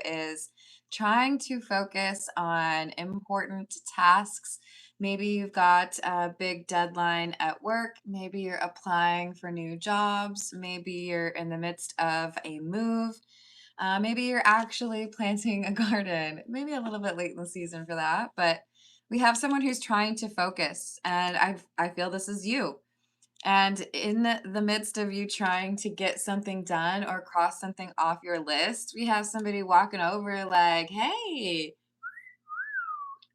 is trying to focus on important tasks. Maybe you've got a big deadline at work. Maybe you're applying for new jobs. Maybe you're in the midst of a move. Maybe you're actually planting a garden. Maybe a little bit late in the season for that, but we have someone who's trying to focus, and I feel this is you. And in the midst of you trying to get something done or cross something off your list, we have somebody walking over like, "Hey,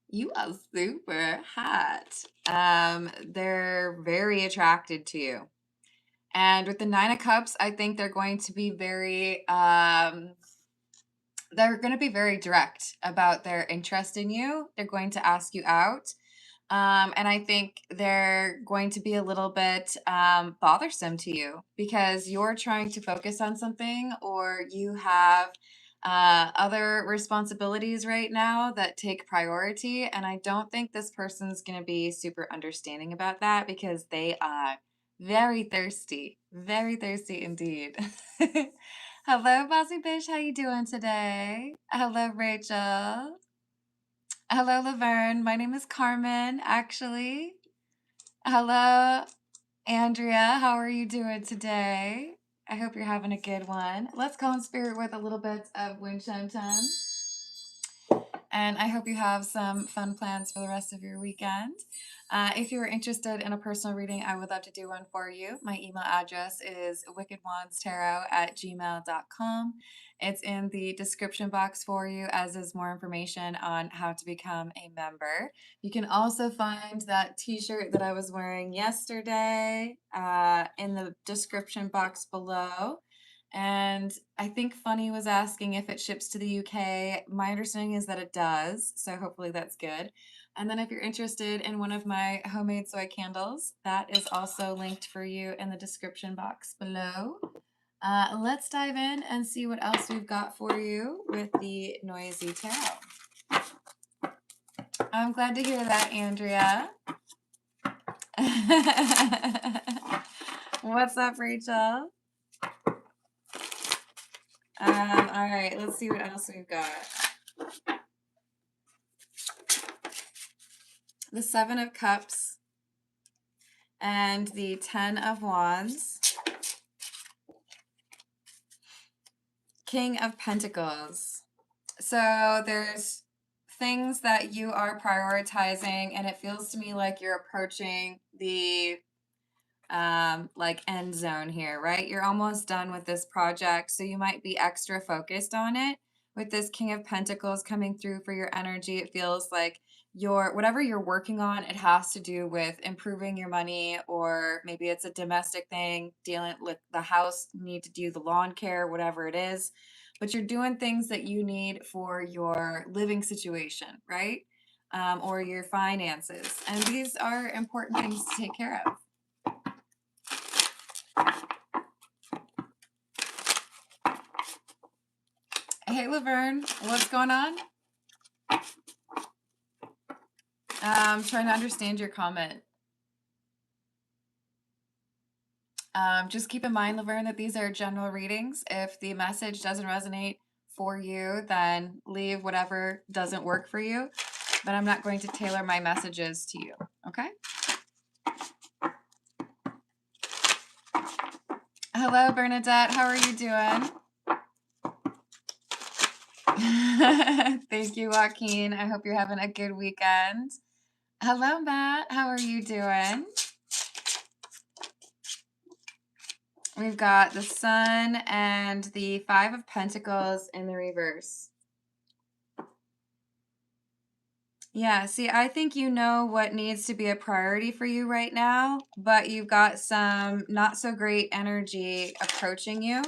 you are super hot." They're very attracted to you. And with the 9 of cups, I think they're going to be very direct about their interest in you. They're going to ask you out. And I think they're going to be a little bit bothersome to you because you're trying to focus on something or you have other responsibilities right now that take priority. And I don't think this person's going to be super understanding about that because they are very thirsty indeed. Hello, Bossy Bish. How you doing today? Hello, Rachel. Hello, Laverne. My name is Carmen, actually. Hello, Andrea. How are you doing today? I hope you're having a good one. Let's go in spirit with a little bit of wind chime time. And I hope you have some fun plans for the rest of your weekend. If you are interested in a personal reading, I would love to do one for you. My email address is wickedwandstarot@gmail.com. It's in the description box for you, as is more information on how to become a member. You can also find that t-shirt that I was wearing yesterday in the description box below. And I think Funny was asking if it ships to the UK. My understanding is that it does, so hopefully that's good. And then if you're interested in one of my homemade soy candles, that is also linked for you in the description box below. Let's dive in and see what else we've got for you with the Noisy Tarot. I'm glad to hear that, Andrea. What's up, Rachel? All right, let's see what else we've got. The 7 of Cups and the 10 of Wands. King of Pentacles. So there's things that you are prioritizing, and it feels to me like you're approaching the like end zone here, right? You're almost done with this project, so you might be extra focused on it. With this King of Pentacles coming through for your energy, it feels like whatever you're working on, it has to do with improving your money, or maybe it's a domestic thing, dealing with the house, need to do the lawn care, whatever it is. But you're doing things that you need for your living situation, right? Or your finances. And these are important things to take care of. Hey, Laverne, what's going on? I'm trying to understand your comment. Just keep in mind, Laverne, that these are general readings. If the message doesn't resonate for you, then leave whatever doesn't work for you. But I'm not going to tailor my messages to you, okay? Hello, Bernadette. How are you doing? Thank you, Joaquin. I hope you're having a good weekend. Hello, Matt. How are you doing? We've got the Sun and the 5 of Pentacles in the reverse. Yeah, see, I think you know what needs to be a priority for you right now, but you've got some not so great energy approaching you.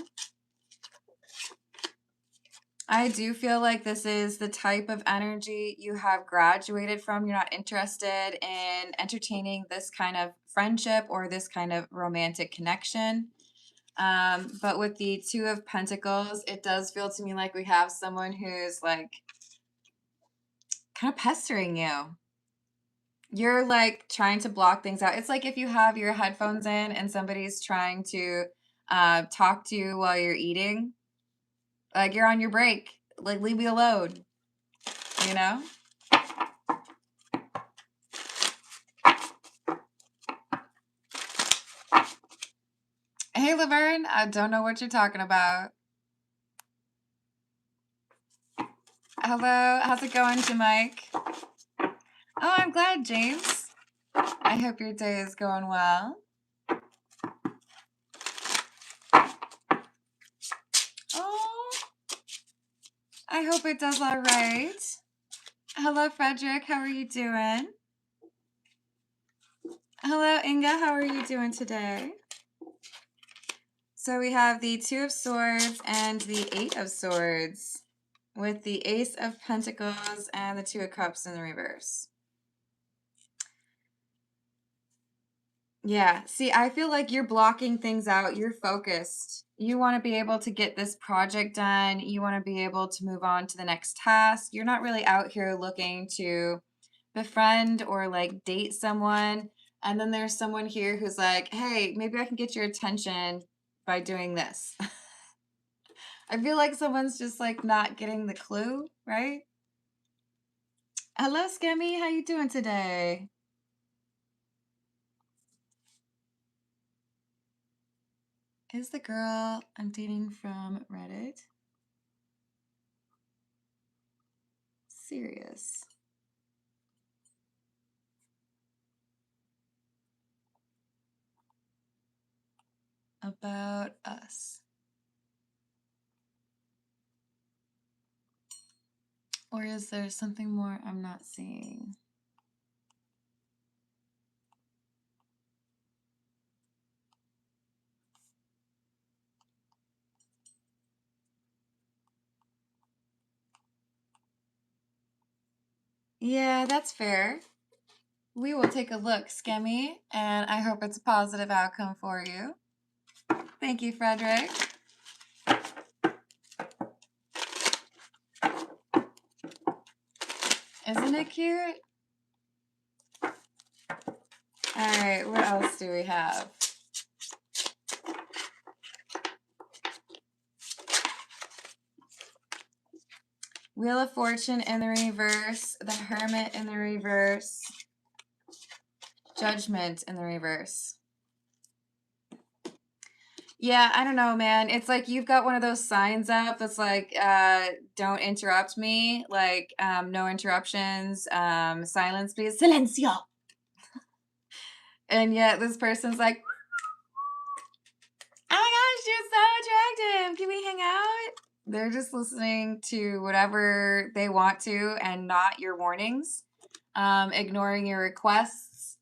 I do feel like this is the type of energy you have graduated from. You're not interested in entertaining this kind of friendship or this kind of romantic connection. But with the 2 of Pentacles, it does feel to me like we have someone who's like kind of pestering you. You're like trying to block things out. It's like if you have your headphones in and somebody's trying to talk to you while you're eating. Like you're on your break. Like, leave me alone, you know? Hey, Laverne, I don't know what you're talking about. Hello, how's it going, Mike? Oh, I'm glad, James. I hope your day is going well. Oh, I hope it does all right. Hello, Frederick. How are you doing? Hello, Inga. How are you doing today? So we have the Two of Swords and the Eight of Swords with the Ace of Pentacles and the Two of Cups in the reverse. Yeah, see, I feel like you're blocking things out. You're focused. You want to be able to get this project done. You want to be able to move on to the next task. You're not really out here looking to befriend or like date someone. And then there's someone here who's like, hey, maybe I can get your attention by doing this. I feel like someone's just like not getting the clue, right? Hello, Skemmy. How you doing today? Is the girl I'm dating from Reddit serious about us? Or is there something more I'm not seeing? Yeah, that's fair. We will take a look, Skemmy, and I hope it's a positive outcome for you. Thank you, Frederick. Isn't it cute? All right, what else do we have? Wheel of Fortune in the reverse, the Hermit in the reverse, Judgment in the reverse. Yeah, I don't know, man. It's like you've got one of those signs up that's like, don't interrupt me, like, no interruptions, silence please, silencio. And yet this person's like, oh my gosh, you're so attractive. Can we hang out? They're just listening to whatever they want to and not your warnings, ignoring your requests.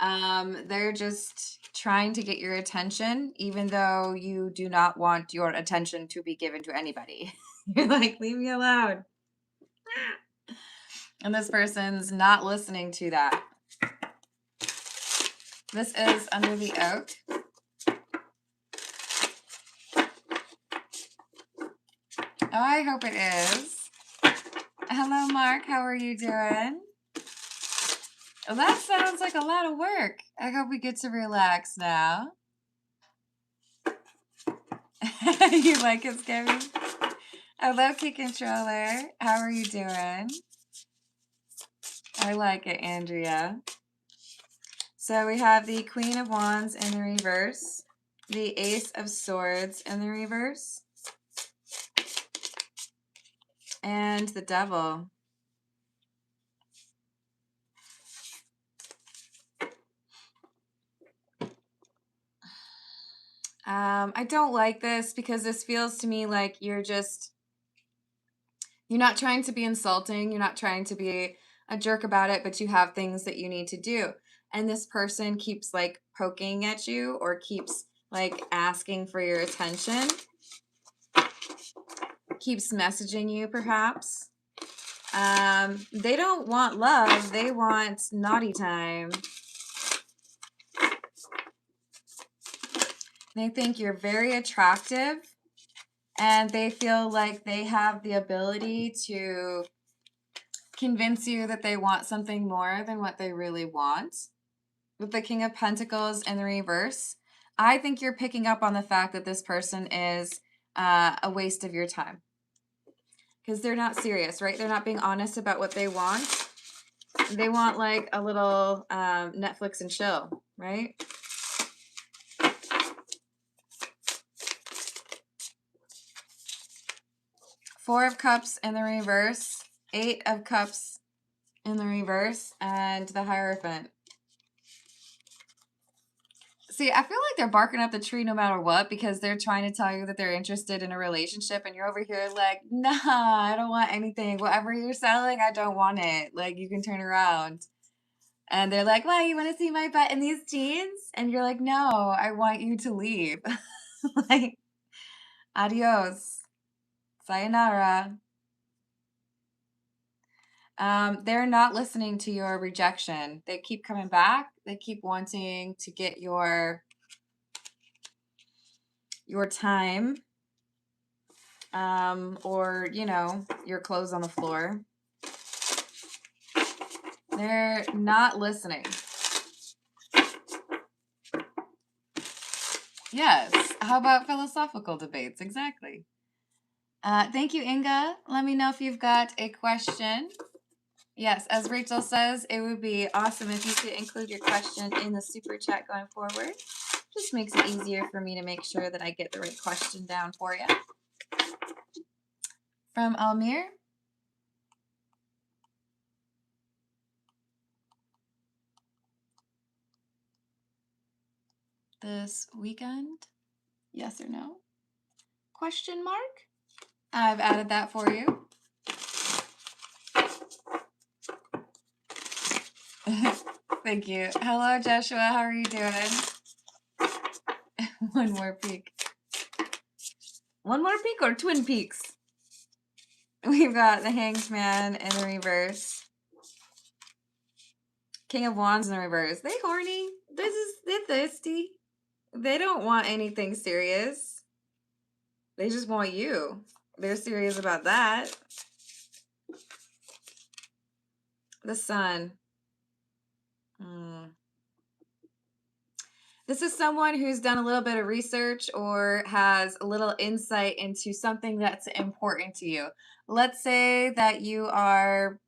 They're just trying to get your attention, even though you do not want your attention to be given to anybody. You're like, leave me alone. And this person's not listening to that. This is Under the Oak. Oh, I hope it is. Hello, Mark. How are you doing? Well, that sounds like a lot of work. I hope we get to relax now. You like it, Scary? Hello, Key Controller. How are you doing? I like it, Andrea. So we have the Queen of Wands in the reverse, the Ace of Swords in the reverse, and the Devil. I don't like this because this feels to me like you're not trying to be insulting. You're not trying to be a jerk about it, but you have things that you need to do. And this person keeps like poking at you or keeps like asking for your attention, keeps messaging you perhaps. They don't want love. They want naughty time. They think you're very attractive and they feel like they have the ability to convince you that they want something more than what they really want. With the King of Pentacles in the reverse, I think you're picking up on the fact that this person is a waste of your time. because they're not serious, right? They're not being honest about what they want. They want like a little Netflix and chill, right? Four of Cups in the reverse, Eight of Cups in the reverse, and the Hierophant. See, I feel like they're barking up the tree no matter what, because they're trying to tell you that they're interested in a relationship, and you're over here like, nah, I don't want anything. Whatever you're selling, I don't want it. Like, you can turn around. And they're like, why, you want to see my butt in these jeans? And you're like, no, I want you to leave. Like, adios. Sayonara. They're not listening to your rejection. They keep coming back. They keep wanting to get your time, or, you know, your clothes on the floor. They're not listening. Yes. How about philosophical debates? Exactly. Thank you, Inga. Let me know if you've got a question. Yes, as Rachel says, it would be awesome if you could include your question in the super chat going forward. Just makes it easier for me to make sure that I get the right question down for you. From Almir. This weekend? Yes or no? Question mark? I've added that for you. Thank you. Hello, Joshua. How are you doing? One more peek. One more peek or twin peaks? We've got the Hanged Man in the reverse. King of Wands in the reverse. They horny. They're thirsty. They don't want anything serious. They just want you. They're serious about that. The Sun. This is someone who's done a little bit of research or has a little insight into something that's important to you. Let's say that you are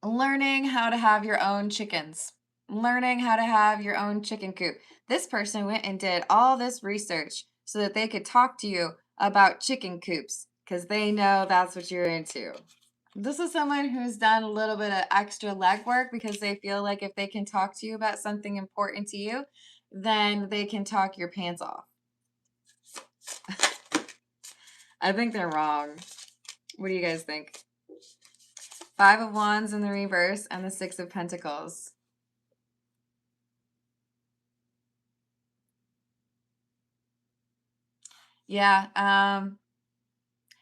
learning how to have your own chickens, learning how to have your own chicken coop. This person went and did all this research so that they could talk to you about chicken coops because they know that's what you're into. This is someone who's done a little bit of extra legwork because they feel like if they can talk to you about something important to you, then they can talk your pants off. I think they're wrong. What do you guys think? Five of Wands in the reverse and the Six of Pentacles. Yeah,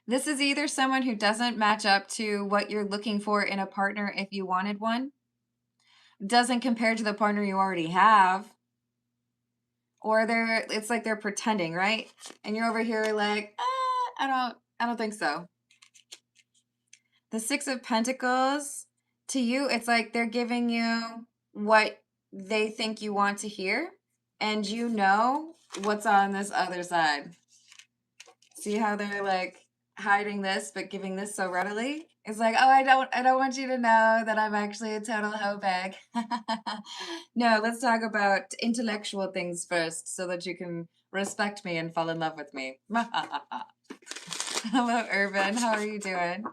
this is either someone who doesn't match up to what you're looking for in a partner if you wanted one, doesn't compare to the partner you already have, or it's like they're pretending, right? And you're over here like, I don't think so. The Six of Pentacles, to you, it's like they're giving you what they think you want to hear, and you know what's on this other side. See how they're like hiding this but giving this so readily? It's like, oh, I don't want you to know that I'm actually a total hoe bag. No, let's talk about intellectual things first so that you can respect me and fall in love with me. Hello, Urban. How are you doing?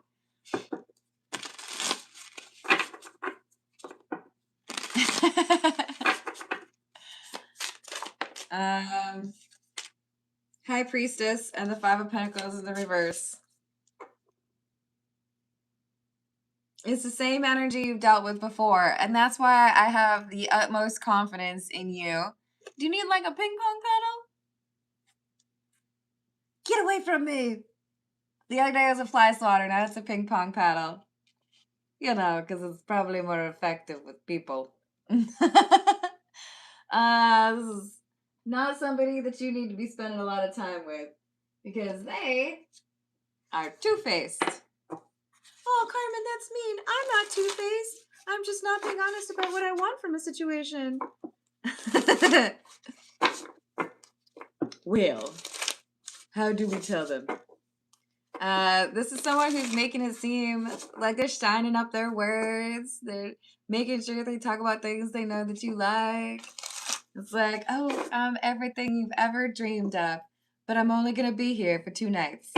High Priestess and the Five of Pentacles in the reverse. It's the same energy you've dealt with before, and that's why I have the utmost confidence in you. Do you need like a ping pong paddle? Get away from me! The other day it was a fly swatter, now it's a ping pong paddle. You know, because it's probably more effective with people. This is not somebody that you need to be spending a lot of time with, because they are two-faced. Oh, Carmen, that's mean. I'm not two-faced. I'm just not being honest about what I want from a situation. Well, how do we tell them? This is someone who's making it seem like they're shining up their words. They're making sure they talk about things they know that you like. It's like, oh, I'm everything you've ever dreamed of, but I'm only gonna be here for 2 nights.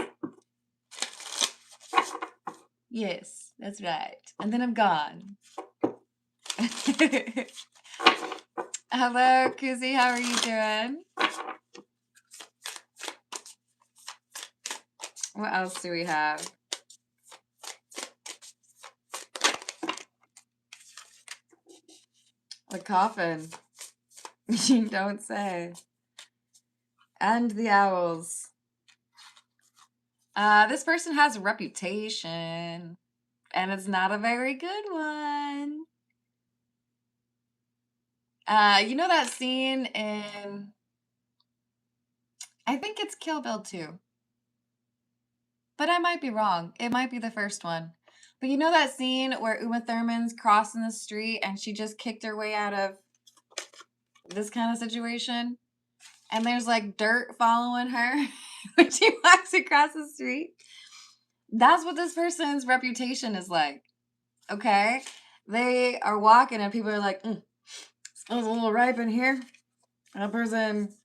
Yes, that's right. And then I'm gone. Hello, Koozie. How are you doing? What else do we have? The coffin. You don't say. And the owls. This person has a reputation, and it's not a very good one. You know that scene in, I think it's Kill Bill 2, but I might be wrong. It might be the first one. But you know that scene where Uma Thurman's crossing the street and she just kicked her way out of this kind of situation? And there's like dirt following her when she walks across the street? That's what this person's reputation is like. Okay? They are walking and people are like, smells a little ripe in here. That person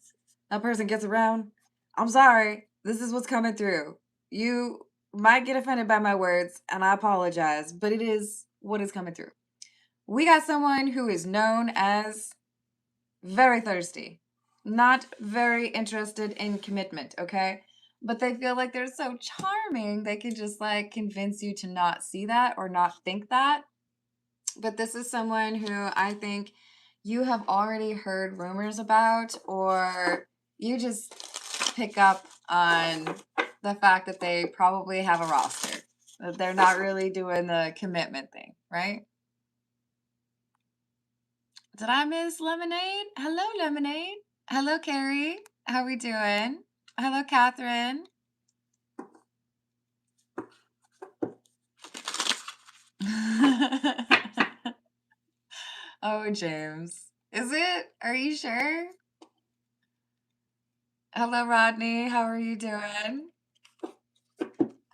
gets around. I'm sorry. This is what's coming through. You might get offended by my words, and I apologize, but it is what is coming through. We got someone who is known as very thirsty, not very interested in commitment, okay? But they feel like they're so charming, they can just like convince you to not see that or not think that. But this is someone who I think you have already heard rumors about, or you just pick up on the fact that they probably have a roster, that they're not really doing the commitment thing, right? Did I miss Lemonade? Hello, Lemonade. Hello, Carrie. How we doing? Hello, Catherine. Oh, James. Is it? Are you sure? Hello, Rodney. How are you doing?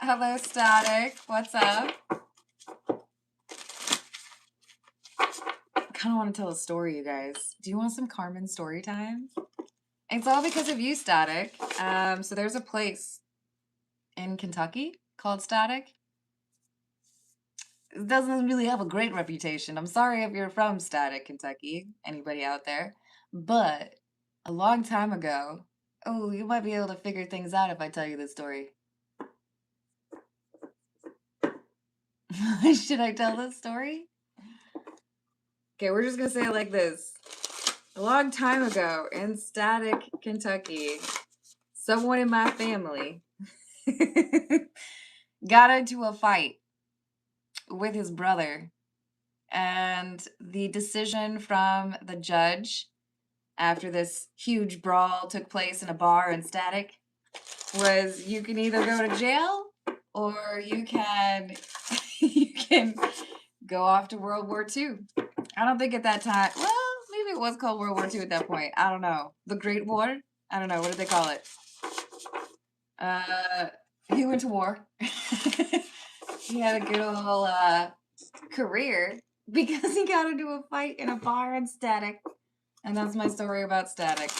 Hello, Static. What's up? I kind of want to tell a story, you guys. Do you want some Carmen story time? It's all because of you, Static. So there's a place in Kentucky called Static. It doesn't really have a great reputation. I'm sorry if you're from Static, Kentucky, anybody out there. But a long time ago, oh, you might be able to figure things out if I tell you this story. Should I tell this story? Okay, we're just gonna say it like this. A long time ago in Static, Kentucky, someone in my family got into a fight with his brother. And the decision from the judge after this huge brawl took place in a bar in Static was you can either go to jail or you can you can go off to World War II. I don't think at that time, well, maybe it was called World War II at that point. I don't know. The Great War? I don't know. What did they call it? He went to war. He had a good old career because he got into a fight in a bar in Static. And that's my story about Static.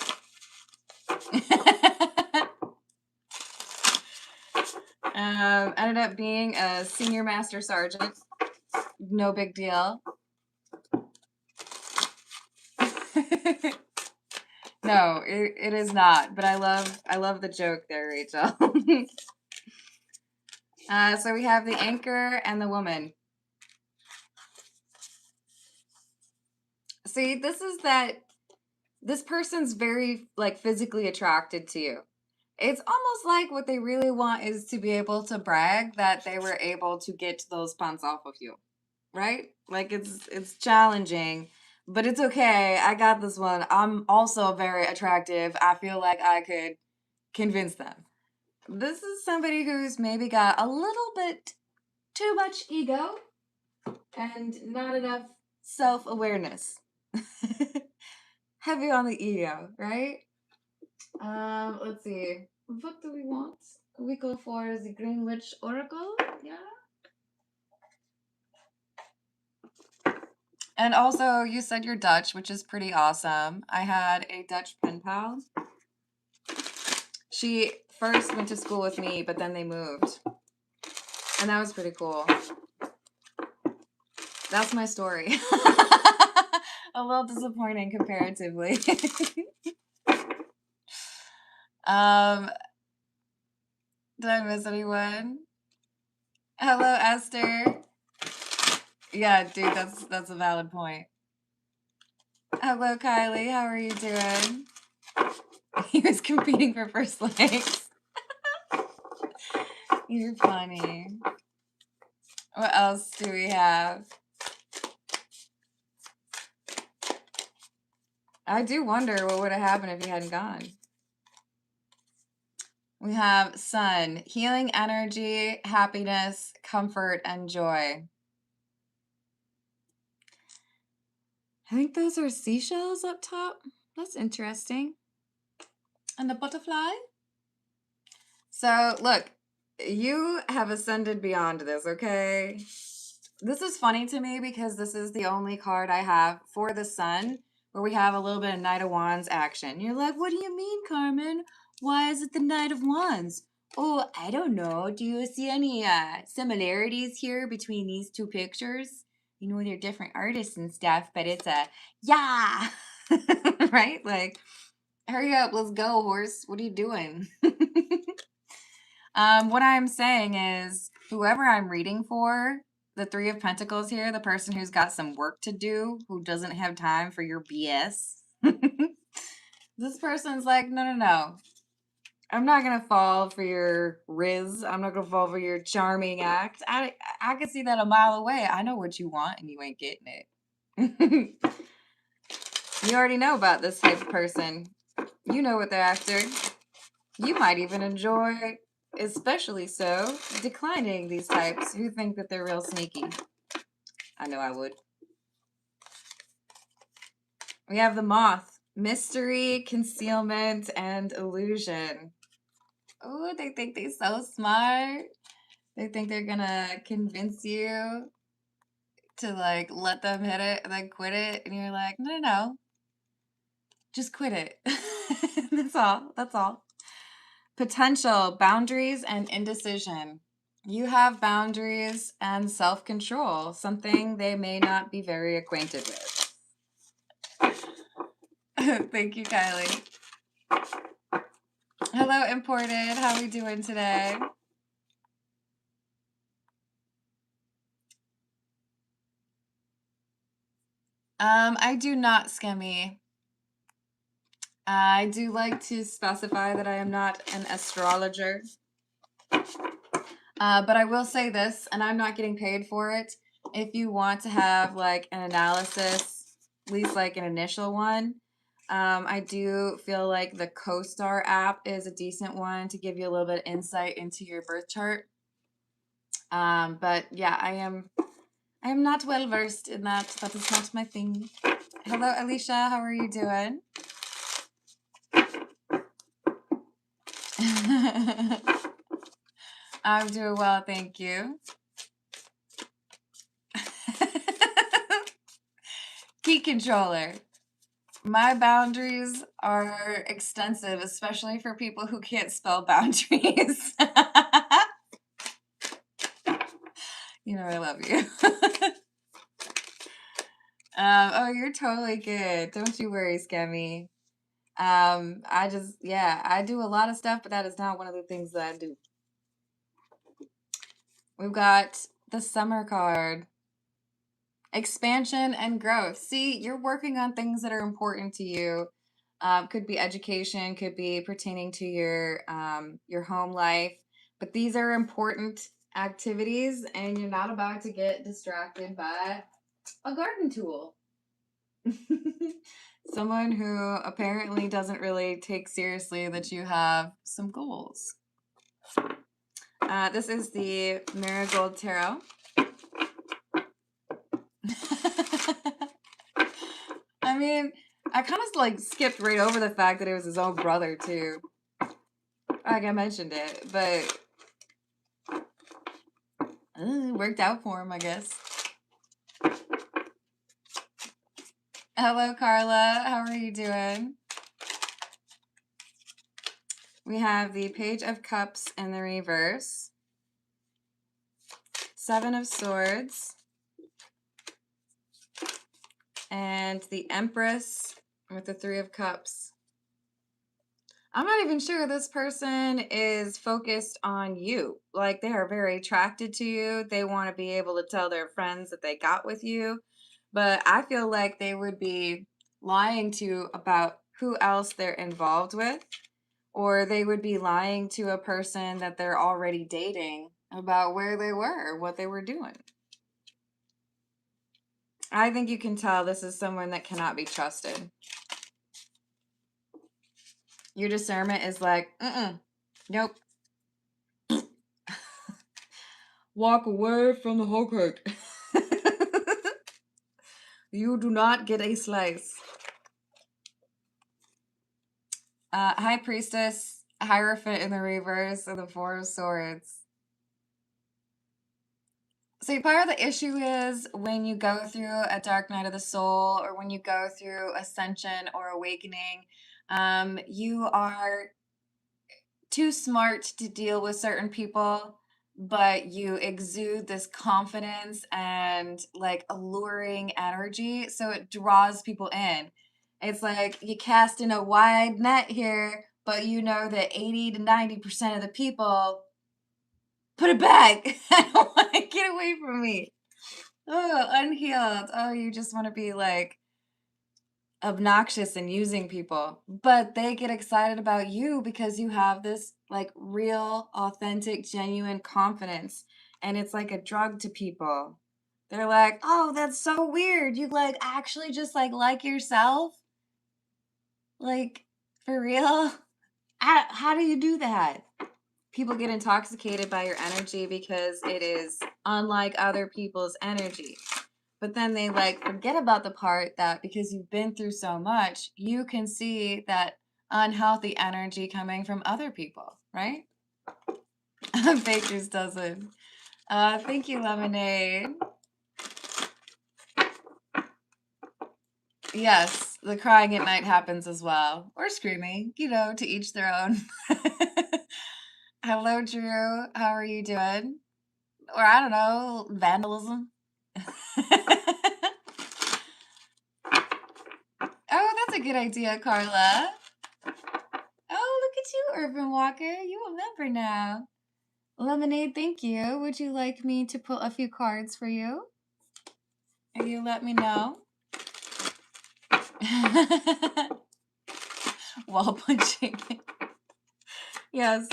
Ended up being a senior master sergeant. No big deal. No, it is not. But I love the joke there, Rachel. So we have the anchor and the woman. See, this person's very like physically attracted to you. It's almost like what they really want is to be able to brag that they were able to get those pants off of you. Right? Like it's challenging, but it's okay. I got this one. I'm also very attractive. I feel like I could convince them. This is somebody who's maybe got a little bit too much ego and not enough self-awareness. Heavy on the ego, right? Let's see. What do we want? We go for the Greenwich Oracle. Yeah. And also, you said you're Dutch, which is pretty awesome. I had a Dutch pen pal. She first went to school with me, but then they moved. And that was pretty cool. That's my story. A little disappointing comparatively. Did I miss anyone? Hello, Esther. Yeah, dude, that's a valid point. Hello, Kylie. How are you doing? He was competing for first place. You're funny. What else do we have? I do wonder what would have happened if he hadn't gone. We have Sun, healing energy, happiness, comfort, and joy. I think those are seashells up top. That's interesting. And the butterfly. So, look, you have ascended beyond this, okay? This is funny to me because this is the only card I have for the Sun where we have a little bit of Knight of Wands action. You're like, what do you mean, Carmen? Why is it the Knight of Wands? Oh, I don't know. Do you see any similarities here between these two pictures? You know, they're different artists and stuff, but it's yeah, right? Like, hurry up, let's go, horse. What are you doing? What I'm saying is, whoever I'm reading for, the Three of Pentacles here, the person who's got some work to do, who doesn't have time for your BS. This person's like, no. I'm not going to fall for your riz. I'm not going to fall for your charming act. I can see that a mile away. I know what you want and you ain't getting it. You already know about this type of person. You know what they're after. You might even enjoy, especially so, declining these types who think that they're real sneaky. I know I would. We have the Moth. Mystery, concealment, and illusion. Oh, they think they're so smart. They think they're gonna convince you to like let them hit it and then quit it. And you're like, no. Just quit it. That's all. That's all. Potential, boundaries, and indecision. You have boundaries and self-control, something they may not be very acquainted with. Thank you, Kylie. Hello, Imported. How are we doing today? I do not, Skemmy. I do like to specify that I am not an astrologer. But I will say this, and I'm not getting paid for it. If you want to have like an analysis, at least like an initial one, I do feel like the CoStar app is a decent one to give you a little bit of insight into your birth chart. But yeah, I am not well versed in that. That is not my thing. Hello, Alicia. How are you doing? I'm doing well, thank you. Key controller. My boundaries are extensive, especially for people who can't spell boundaries. You know I love you. Oh, you're totally good. Don't you worry, Scammy. I do a lot of stuff, but that is not one of the things that I do. We've got the summer card. Expansion and growth. See, you're working on things that are important to you. Could be education, could be pertaining to your home life, but these are important activities, and you're not about to get distracted by a garden tool. Someone who apparently doesn't really take seriously that you have some goals. This is the Marigold Tarot. I mean, I kind of like skipped right over the fact that it was his own brother too. Like I mentioned it, but it worked out for him, I guess. Hello, Carla. How are you doing? We have the Page of Cups in the reverse, Seven of Swords, and the Empress with the Three of Cups. I'm not even sure this person is focused on you. Like, they are very attracted to you. They want to be able to tell their friends that they got with you. But I feel like they would be lying to you about who else they're involved with, or they would be lying to a person that they're already dating about where they were, what they were doing. I think you can tell this is someone that cannot be trusted. Your discernment is like, nope. Walk away from the whole cake. You do not get a slice. High Priestess, Hierophant in the reverse, and the Four of Swords. See, part of the issue is when you go through a dark night of the soul, or when you go through ascension or awakening, you are too smart to deal with certain people, but you exude this confidence and like alluring energy, so it draws people in. It's like you cast in a wide net here, but you know that 80 to 90% of the people put it back. I don't want to get away from me. Oh, unhealed. Oh, you just want to be like obnoxious and using people, but they get excited about you because you have this like real, authentic, genuine confidence, and it's like a drug to people. They're like, "Oh, that's so weird. You like actually just like yourself? Like for real? How do you do that?" People get intoxicated by your energy because it is unlike other people's energy. But then they like forget about the part that because you've been through so much, you can see that unhealthy energy coming from other people, right? Baker's dozen. Thank you, Lemonade. Yes, the crying at night happens as well. Or screaming, to each their own. Hello, Drew. How are you doing? Or I don't know, vandalism. Oh, that's a good idea, Carla. Oh, look at you, Urban Walker. You a member now. Lemonade, thank you. Would you like me to pull a few cards for you? Or you let me know? Wall punching. Yes.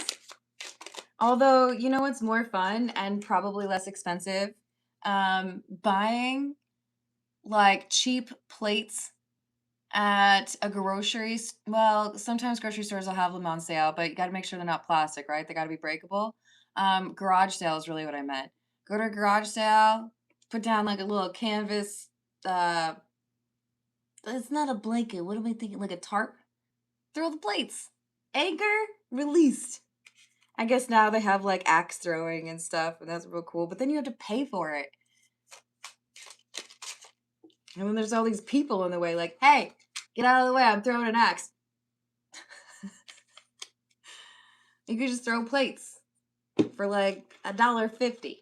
Although, you know what's more fun and probably less expensive? Buying like cheap plates at a well, sometimes grocery stores will have them on sale, but you got to make sure they're not plastic, right? They got to be breakable. Garage sale is really what I meant. Go to a garage sale, put down like a little canvas. Uh, it's not a blanket. What am I thinking? Like a tarp. Throw the plates. Anchor released. I guess now they have like axe throwing and stuff, and that's real cool. But then you have to pay for it. And then there's all these people in the way, like, hey, get out of the way, I'm throwing an axe. You could just throw plates for like $1.50.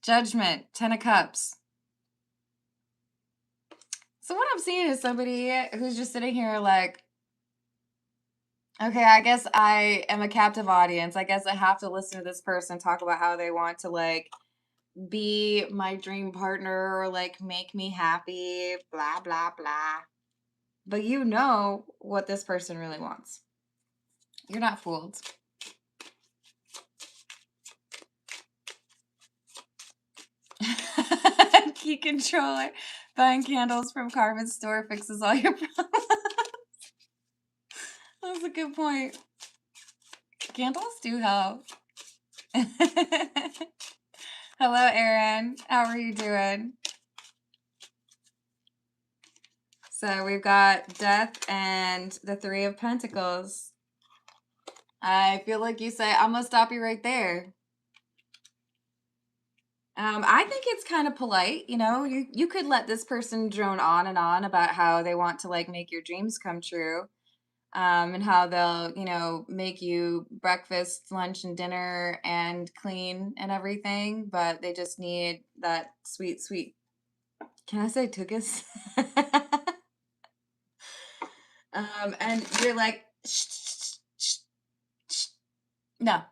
Judgment, 10 of Cups. So what I'm seeing is somebody who's just sitting here like, okay, I guess I am a captive audience. I guess I have to listen to this person talk about how they want to like be my dream partner or like make me happy, blah, blah, blah. But you know what this person really wants. You're not fooled. Key controller. Buying candles from Carmen's store fixes all your problems. That's a good point. Candles do help. Hello, Erin. How are you doing? So we've got Death and the Three of Pentacles. I feel like you say, I'm gonna stop you right there. I think it's kind of polite, you know. You could let this person drone on and on about how they want to like make your dreams come true, and how they'll, you know, make you breakfast, lunch, and dinner and clean and everything, but they just need that sweet, sweet. Can I say tuchus? And you're like, shh, shh, shh, shh. No,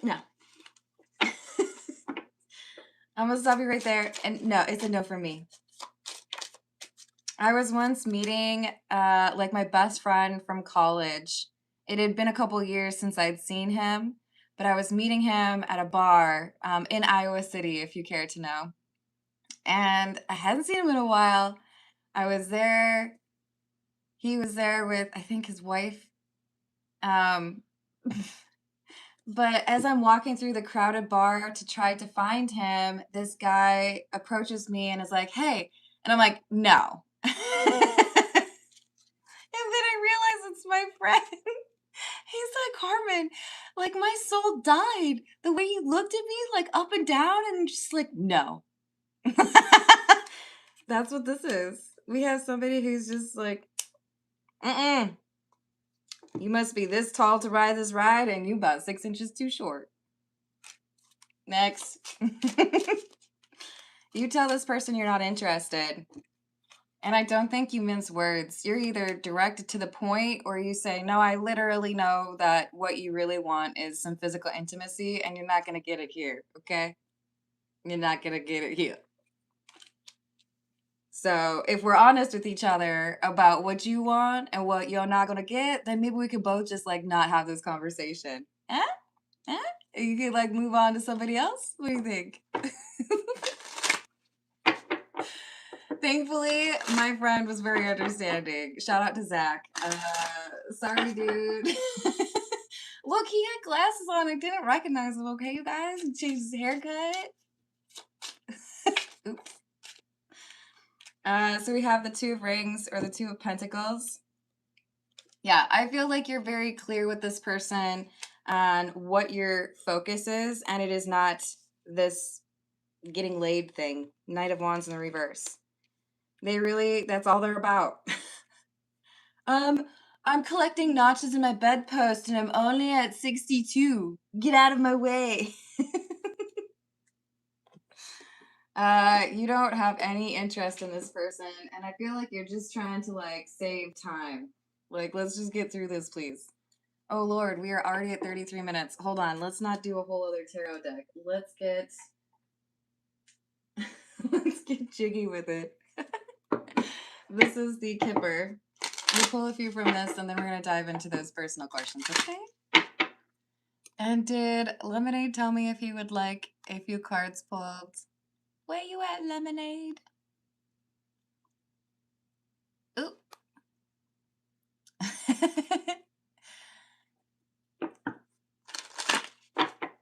no. I'm gonna stop you right there. And no, it's a no for me. I was once meeting like my best friend from college. It had been a couple years since I'd seen him, but I was meeting him at a bar in Iowa City, if you care to know. And I hadn't seen him in a while. I was there. He was there with, I think, his wife. Um, but as I'm walking through the crowded bar to try to find him, this guy approaches me and is like, "Hey," and I'm like, "No." And then I realize it's my friend. He's like, Carmen, like my soul died. The way you looked at me, like up and down, and just like, no. That's what this is. We have somebody who's just like, mm-mm. You must be this tall to ride this ride, and you about 6 inches too short. Next. You tell this person you're not interested. And I don't think you mince words. You're either direct to the point or you say, no, I literally know that what you really want is some physical intimacy and you're not going to get it here, okay? You're not going to get it here. So if we're honest with each other about what you want and what you're not going to get, then maybe we could both just like not have this conversation. Eh? Eh? You could like move on to somebody else? What do you think? Thankfully, my friend was very understanding. Shout out to Zach. Sorry, dude. Look, he had glasses on. I didn't recognize him, okay, you guys? He changed his haircut. Oops. So we have the Two of Rings or the Two of Pentacles. Yeah, I feel like you're very clear with this person on what your focus is, and it is not this getting laid thing. Knight of Wands in the reverse. That's all they're about. Um, I'm collecting notches in my bedpost and I'm only at 62. Get out of my way. You don't have any interest in this person, and I feel like you're just trying to like save time. Like, let's just get through this, please. Oh Lord, we are already at 33 minutes. Hold on, let's not do a whole other tarot deck. Let's get let's get jiggy with it. This is the Kipper. We'll pull a few from this, and then we're gonna dive into those personal questions, okay? And did Lemonade tell me if he would like a few cards pulled? Where you at, Lemonade? Ooh.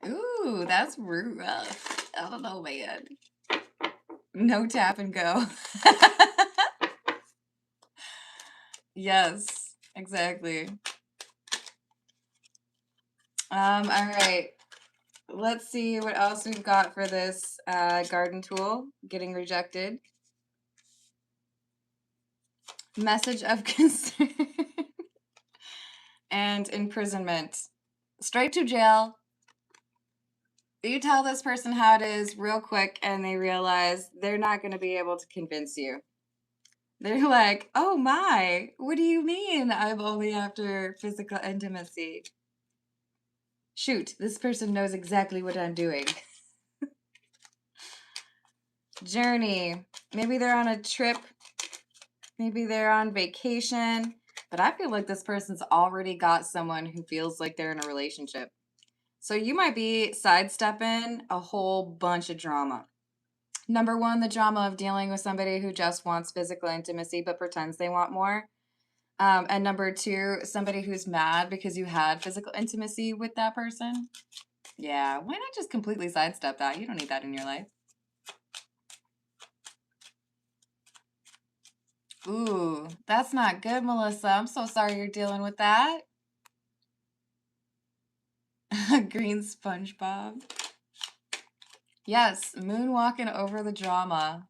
Ooh, that's rough. I don't know, man. No tap and go. Yes, exactly. All right. Let's see what else we've got for this garden tool. Getting rejected. Message of concern. And imprisonment. Straight to jail. You tell this person how it is real quick and they realize they're not going to be able to convince you. They're like, oh my, what do you mean I'm only after physical intimacy? Shoot, this person knows exactly what I'm doing. Journey. Maybe they're on a trip. Maybe they're on vacation. But I feel like this person's already got someone who feels like they're in a relationship. So you might be sidestepping a whole bunch of drama. Number one, the drama of dealing with somebody who just wants physical intimacy but pretends they want more. And number two, somebody who's mad because you had physical intimacy with that person. Yeah, why not just completely sidestep that? You don't need that in your life. Ooh, that's not good, Melissa. I'm so sorry you're dealing with that. Green SpongeBob. Yes, moonwalking over the drama.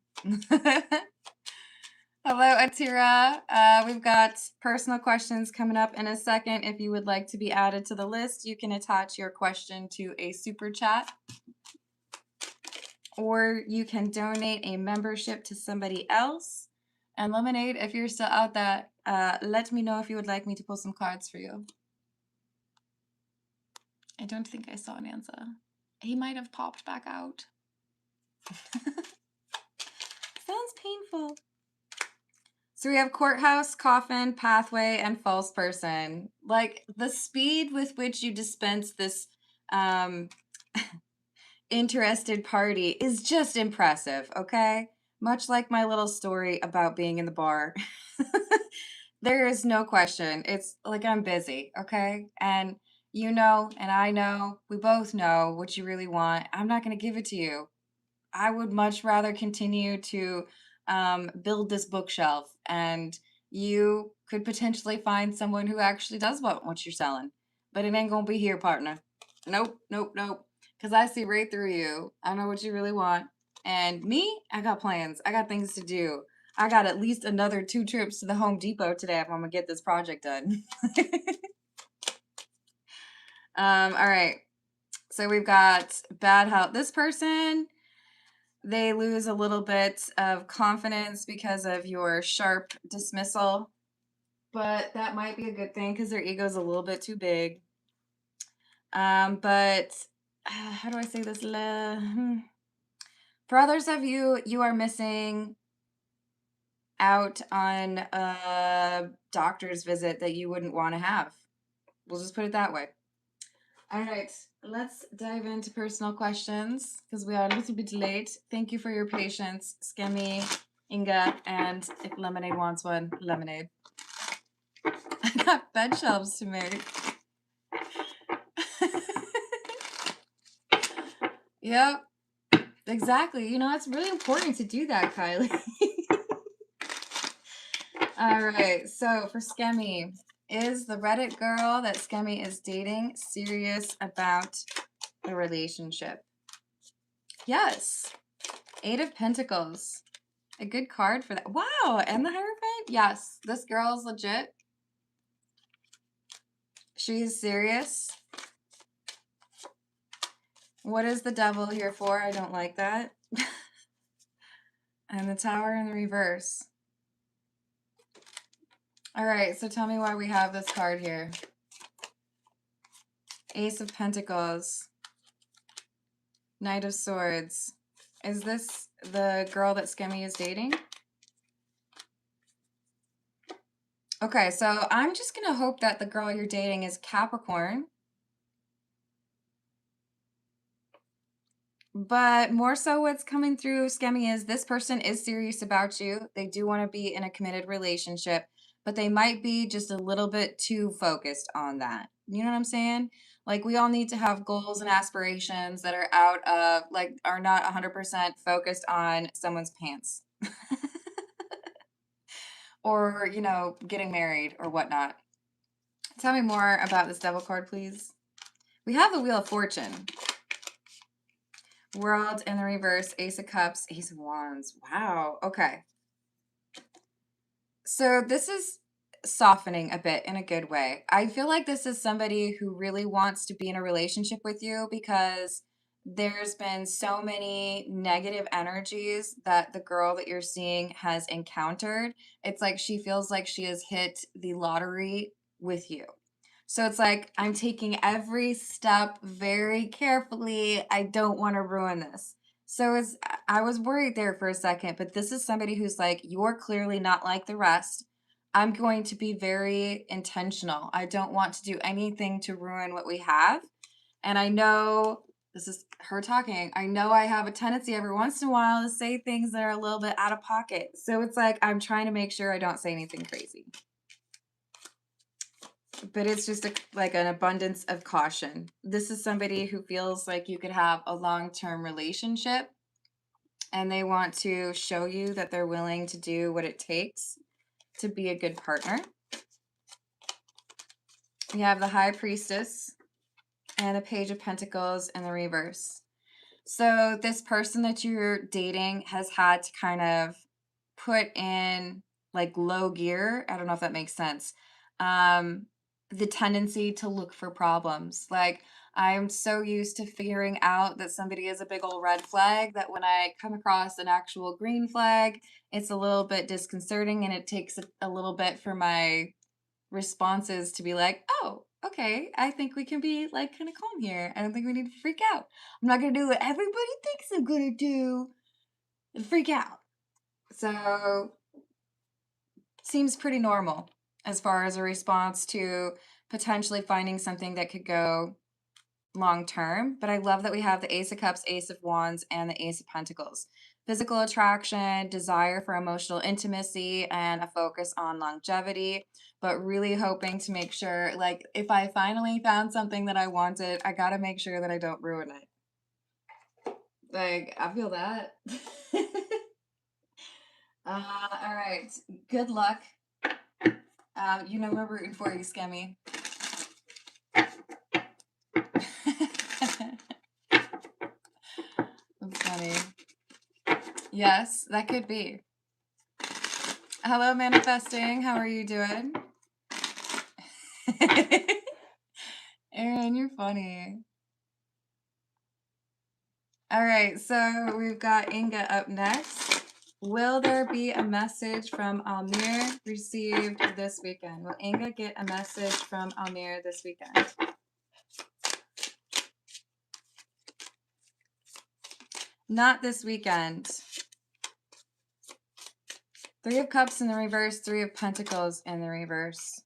Hello, Atira. We've got personal questions coming up in a second. If you would like to be added to the list, you can attach your question to a super chat, or you can donate a membership to somebody else. And Lemonade, if you're still out there, let me know if you would like me to pull some cards for you. I don't think I saw an answer. He might have popped back out. Sounds painful. So we have courthouse, coffin, pathway, and false person. Like, the speed with which you dispense this interested party is just impressive, okay? Much like my little story about being in the bar. There is no question. It's like I'm busy, okay? And you know, and I know, we both know what you really want. I'm not going to give it to you. I would much rather continue to build this bookshelf, and you could potentially find someone who actually does want what you're selling. But it ain't gonna be here, partner. Nope, nope, nope. Because I see right through you. I know what you really want. And me, I got plans. I got things to do. I got at least another 2 trips to the Home Depot today if I'm gonna get this project done. All right. So we've got bad health. This person, they lose a little bit of confidence because of your sharp dismissal, but that might be a good thing because their ego's a little bit too big. But how do I say this? For others of you, you are missing out on a doctor's visit that you wouldn't want to have. We'll just put it that way. All right, let's dive into personal questions because we are a little bit late. Thank you for your patience, Skemmy, Inga, and if Lemonade wants one, Lemonade. I got bed shelves to make. Yep, exactly. You know, it's really important to do that, Kylie. All right, so for Skemmy, is the Reddit girl that Skemmy is dating serious about a relationship? Yes. 8 of Pentacles. A good card for that. Wow, and the Hierophant? Yes, this girl's legit. She's serious. What is the Devil here for? I don't like that. And the Tower in the reverse. All right, so tell me why we have this card here. Ace of Pentacles. Knight of Swords. Is this the girl that Skemmy is dating? Okay, so I'm just going to hope that the girl you're dating is Capricorn. But more so what's coming through, Skemmy, is this person is serious about you. They do want to be in a committed relationship, but they might be just a little bit too focused on that. You know what I'm saying? Like, we all need to have goals and aspirations that are out of, like, are not 100% focused on someone's pants. Or, you know, getting married or whatnot. Tell me more about this Devil card, please. We have the Wheel of Fortune. World in the reverse, Ace of Cups, Ace of Wands. Wow. Okay. So this is softening a bit in a good way. I feel like this is somebody who really wants to be in a relationship with you because there's been so many negative energies that the girl that you're seeing has encountered. It's like she feels like she has hit the lottery with you. So it's like, I'm taking every step very carefully. I don't want to ruin this. So I was worried there for a second, but this is somebody who's like, you're clearly not like the rest. I'm going to be very intentional. I don't want to do anything to ruin what we have. And I know, this is her talking, I know I have a tendency every once in a while to say things that are a little bit out of pocket. So it's like, I'm trying to make sure I don't say anything crazy. But it's just like an abundance of caution. This is somebody who feels like you could have a long-term relationship, and they want to show you that they're willing to do what it takes to be a good partner. We have the High Priestess. and a Page of Pentacles in the reverse. So this person that you're dating has had to kind of put in like low gear. I don't know if that makes sense. Um, the tendency to look for problems. Like, I'm so used to figuring out that somebody is a big old red flag that when I come across an actual green flag, it's a little bit disconcerting and it takes a little bit for my responses to be like, oh, okay, I think we can be like kind of calm here. I don't think we need to freak out. I'm not gonna do what everybody thinks I'm gonna do and freak out. So seems pretty normal as far as a response to potentially finding something that could go long term. But I love that we have the Ace of Cups, Ace of Wands, and the Ace of Pentacles. Physical attraction, desire for emotional intimacy, and a focus on longevity, but really hoping to make sure, like, if I finally found something that I wanted, I gotta make sure that I don't ruin it. Like, I feel that. All right. Good luck. You know we're rooting for you, Skemmy. That's funny. Yes, that could be. Hello, manifesting. How are you doing? Erin, you're funny. All right, so we've got Inga up next. Will there be a message from Almir received this weekend? Will Inga get a message from Almir this weekend? Not this weekend. Three of Cups in the reverse, Three of Pentacles in the reverse.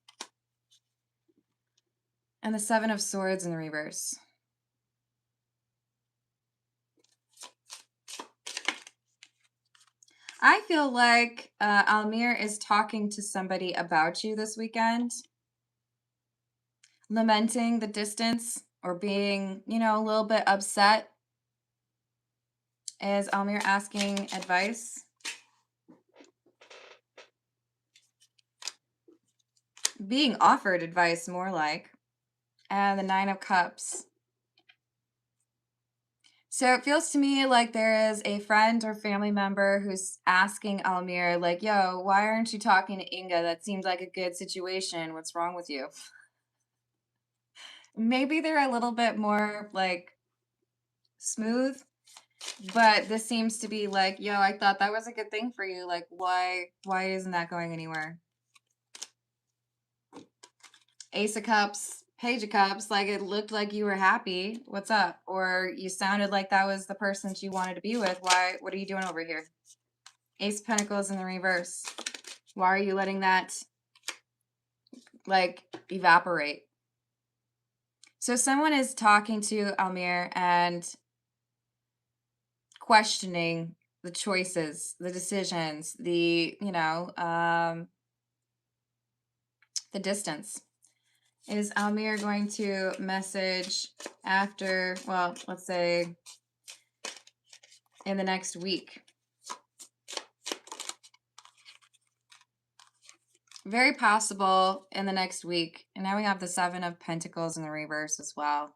And the Seven of Swords in the reverse. I feel like Almir is talking to somebody about you this weekend. Lamenting the distance or being, you know, a little bit upset. Is Almir asking advice? Being offered advice, more like. And the Nine of Cups. So it feels to me like there is a friend or family member who's asking Almir, like, yo, why aren't you talking to Inga? That seems like a good situation. What's wrong with you? Maybe they're a little bit more like smooth, but this seems to be like, yo, I thought that was a good thing for you. Like, why isn't that going anywhere? Ace of Cups, Page of Cups, like it looked like you were happy. What's up? Or you sounded like that was the person you wanted to be with. Why? What are you doing over here? Ace of Pentacles in the reverse. Why are you letting that like evaporate? So someone is talking to Almir and questioning the choices, the decisions, the, you know, the distance. Is Almir going to message after, well, let's say in the next week? Very possible in the next week. And now we have the Seven of Pentacles in the reverse as well.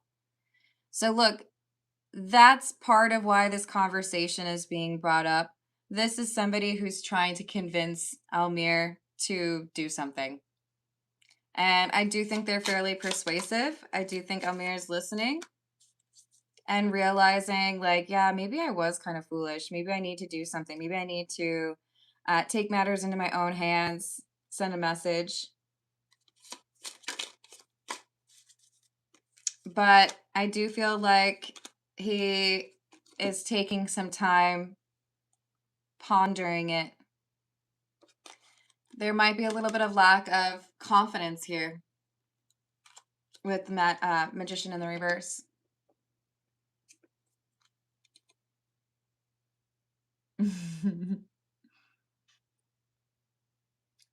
So look, that's part of why this conversation is being brought up. This is somebody who's trying to convince Almir to do something. And I do think they're fairly persuasive. I do think Almir is listening and realizing like, yeah, maybe I was kind of foolish. Maybe I need to do something. Maybe I need to take matters into my own hands, send a message. But I do feel like he is taking some time pondering it. There might be a little bit of lack of confidence here with the Magician in the reverse.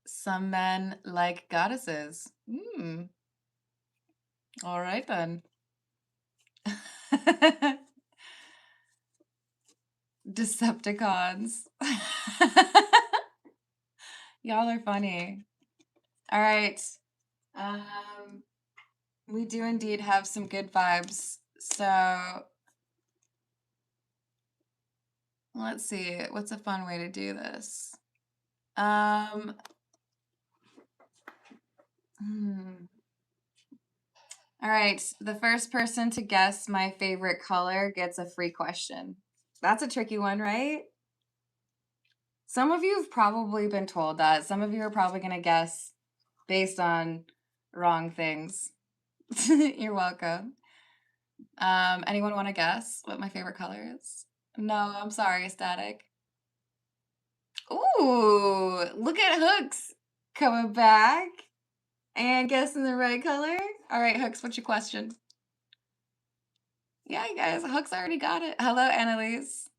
Some men like goddesses. All right then. Decepticons. Y'all are funny. All right. We do indeed have some good vibes. So let's see. What's a fun way to do this? Hmm. All right. The first person to guess my favorite color gets a free question. That's a tricky one, right? Some of you have probably been told that. Some of you are probably going to guess based on wrong things. You're welcome. Anyone want to guess what my favorite color is? No, I'm sorry, Static. Ooh, look at Hooks coming back and guessing the right color. All right, Hooks, what's your question? Yeah, you guys, Hooks already got it. Hello, Annalise.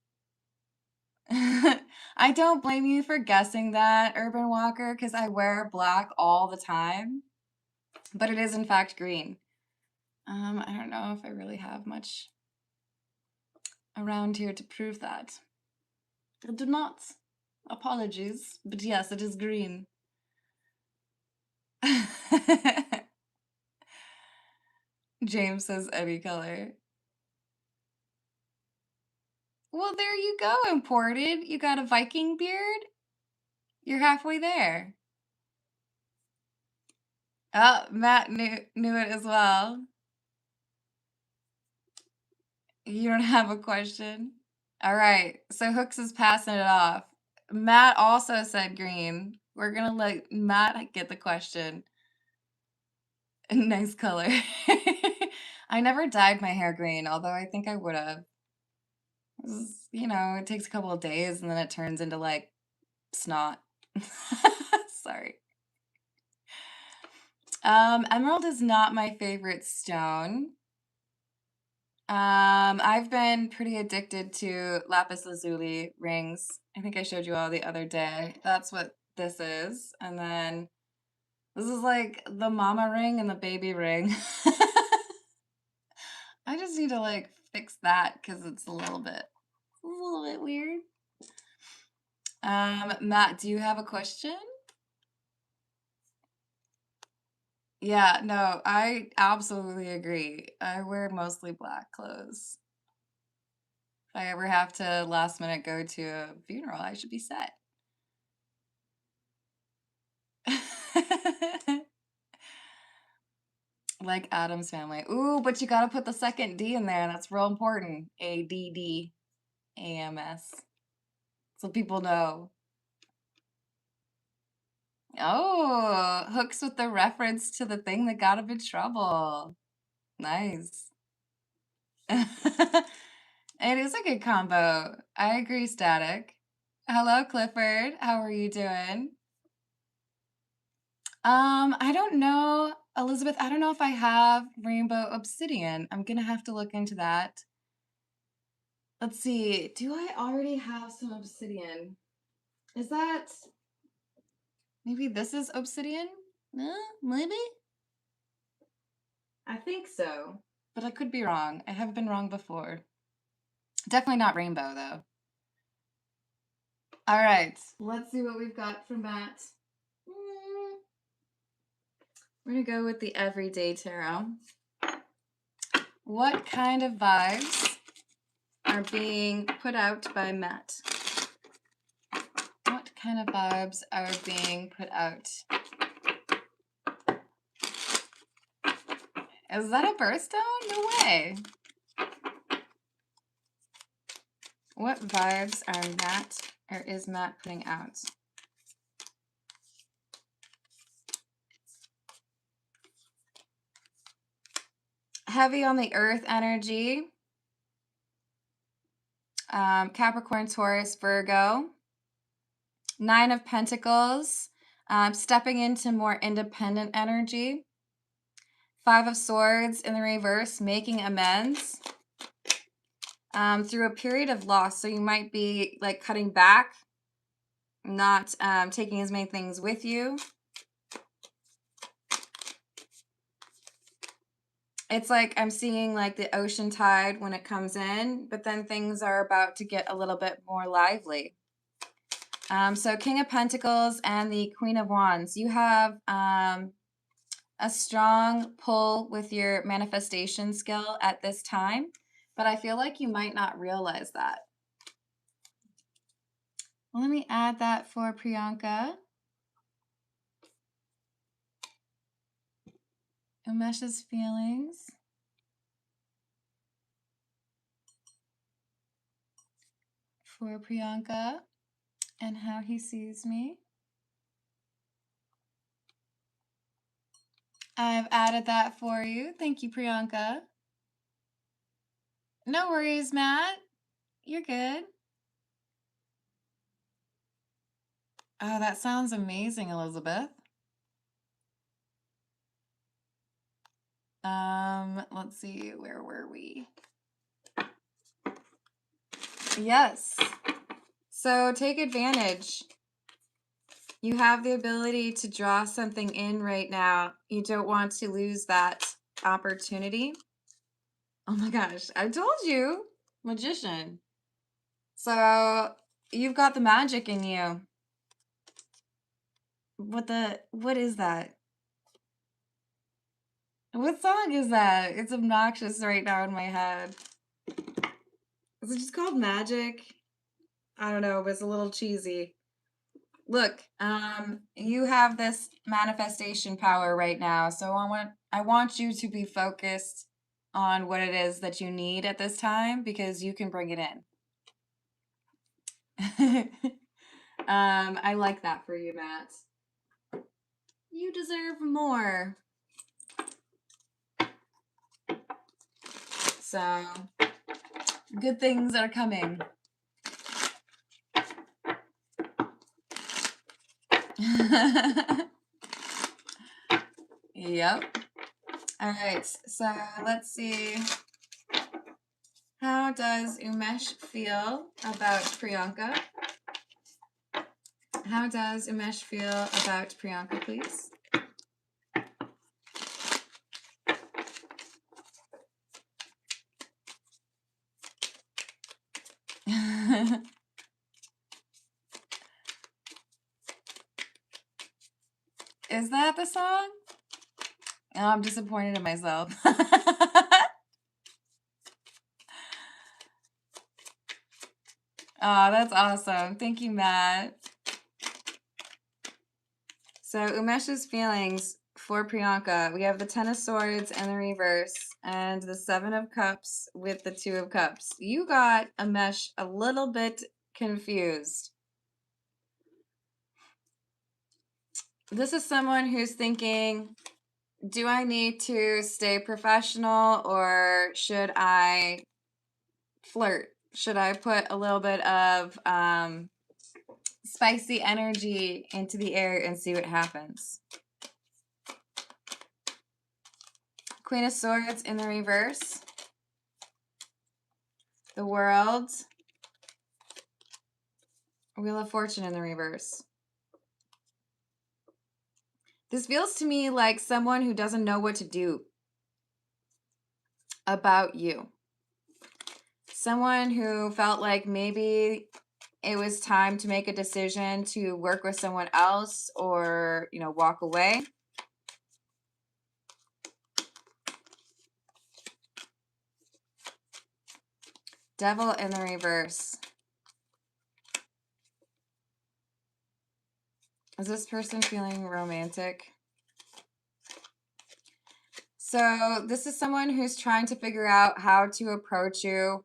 I don't blame you for guessing that, Urban Walker, because I wear black all the time, but it is in fact green. I don't know if I really have much around here to prove that. I do not. Apologies, but yes, it is green. James says any color. Well, there you go, imported. You got a Viking beard? You're halfway there. Oh, Matt knew it as well. You don't have a question? All right, so Hooks is passing it off. Matt also said green. We're gonna let Matt get the question. Nice color. I never dyed my hair green, although I think I would have. You know, it takes a couple of days and then it turns into like snot. Sorry. Emerald is not my favorite stone. I've been pretty addicted to lapis lazuli rings. I think I showed you all the other day. That's what this is. And then this is like the mama ring and the baby ring. I just need to like fix that because it's a little bit weird. Matt, do you have a question? Yeah, no, I absolutely agree. I wear mostly black clothes. If I ever have to last minute go to a funeral, I should be set. Like Adam's family. Ooh, but you gotta put the second D in there. That's real important. ADDAMS. So people know. Oh, Hooks with the reference to the thing that got him in trouble. Nice. It is a good combo. I agree, Static. Hello, Clifford. How are you doing? I don't know, Elizabeth. I don't know if I have rainbow obsidian. I'm gonna have to look into that. Let's see. Do I already have some obsidian? Is that maybe this is obsidian? Maybe? I think so, but I could be wrong. I have been wrong before. Definitely not rainbow, though. All right, let's see what we've got from Matt. We're going to go with the everyday tarot. What kind of vibes are being put out by Matt? What kind of vibes are being put out? Is that a birthstone? No way. What vibes are Matt, or is Matt putting out? Heavy on the earth energy. Capricorn, Taurus, Virgo. 9 of Pentacles. Stepping into more independent energy. 5 of Swords in the reverse, making amends. Through a period of loss. So you might be like cutting back, not taking as many things with you. It's like I'm seeing like the ocean tide when it comes in, but then things are about to get a little bit more lively. So King of Pentacles and the Queen of Wands. You have a strong pull with your manifestation skill at this time, but I feel like you might not realize that. Let me add that for Priyanka. Umesh's feelings for Priyanka and how he sees me. I've added that for you. Thank you, Priyanka. No worries, Matt. You're good. Oh, that sounds amazing, Elizabeth. Let's see, where were we? Yes. So take advantage. You have the ability to draw something in right now. You don't want to lose that opportunity. Oh my gosh, I told you, magician. So you've got the magic in you. What is that? What song is that? It's obnoxious right now in my head. Is it just called Magic? I don't know, but it's a little cheesy. Look, you have this manifestation power right now, so I want you to be focused on what it is that you need at this time because you can bring it in. I like that for you, Matt. You deserve more. So, good things are coming. Yep. All right, so let's see. How does Umesh feel about Priyanka? How does Umesh feel about Priyanka, please? Is that the song? Oh, I'm disappointed in myself. Oh, that's awesome. Thank you, Matt. So Umesh's feelings for Priyanka, we have the Ten of Swords in the reverse and the Seven of Cups with the Two of Cups. You got Umesh a little bit confused. This is someone who's thinking, do I need to stay professional or should I flirt? Should I put a little bit of spicy energy into the air and see what happens? Queen of Swords in the reverse. The World. Wheel of Fortune in the reverse. This feels to me like someone who doesn't know what to do about you. Someone who felt like maybe it was time to make a decision to work with someone else or, walk away. Devil in the reverse. Is this person feeling romantic? So this is someone who's trying to figure out how to approach you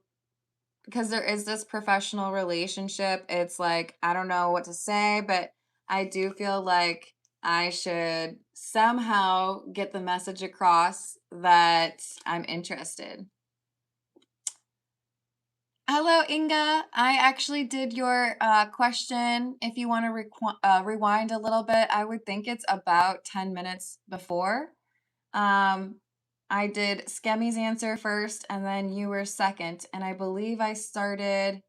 because there is this professional relationship. It's like, I don't know what to say, but I do feel like I should somehow get the message across that I'm interested. Hello, Inga. I actually did your question. If you want to rewind a little bit, I would think it's about 10 minutes before. I did Skemmy's answer first, and then you were second. And I believe I started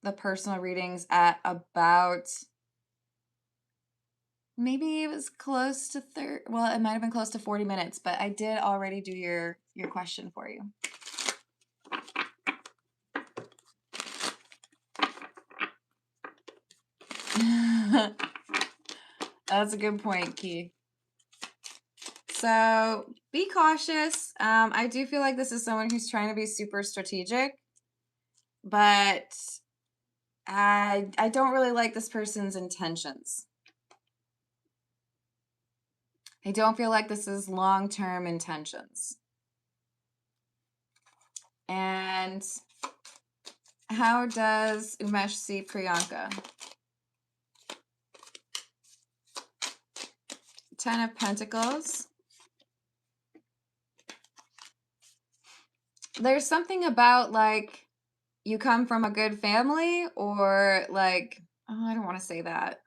the personal readings at about, maybe it was close to well, it might have been close to 40 minutes, but I did already do your question for you. That's a good point, Key. So be cautious. I do feel like this is someone who's trying to be super strategic, but I don't really like this person's intentions. I don't feel like this is long-term intentions. And how does Umesh see Priyanka? 10 of Pentacles. There's something about like you come from a good family, or like, oh, I don't want to say that.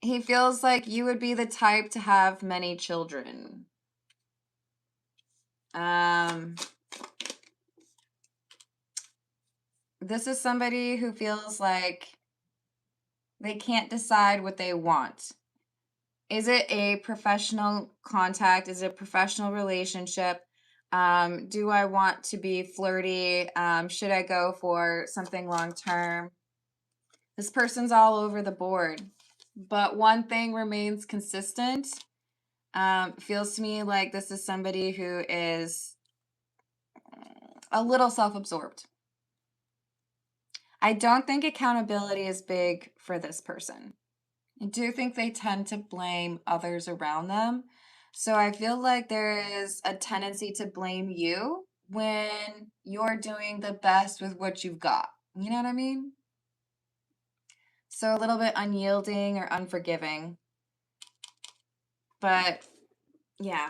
He feels like you would be the type to have many children. This is somebody who feels like they can't decide what they want. Is it a professional contact? Is it a professional relationship? Do I want to be flirty? Should I go for something long term? This person's all over the board, but one thing remains consistent. Feels to me like this is somebody who is a little self-absorbed. I don't think accountability is big for this person. I do think they tend to blame others around them. So I feel like there is a tendency to blame you when you're doing the best with what you've got. You know what I mean? So a little bit unyielding or unforgiving. But yeah.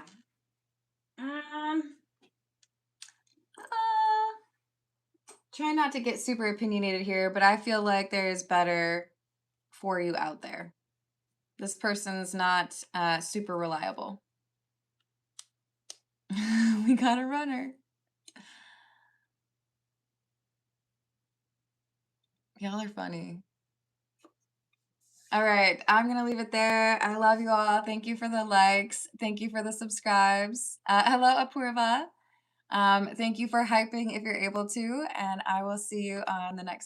Try not to get super opinionated here, but I feel like there is better for you out there. This person's not super reliable. We got a runner. Y'all are funny. All right, I'm going to leave it there. I love you all. Thank you for the likes. Thank you for the subscribes. Hello, Apurva. Thank you for hyping if you're able to, and I will see you on the next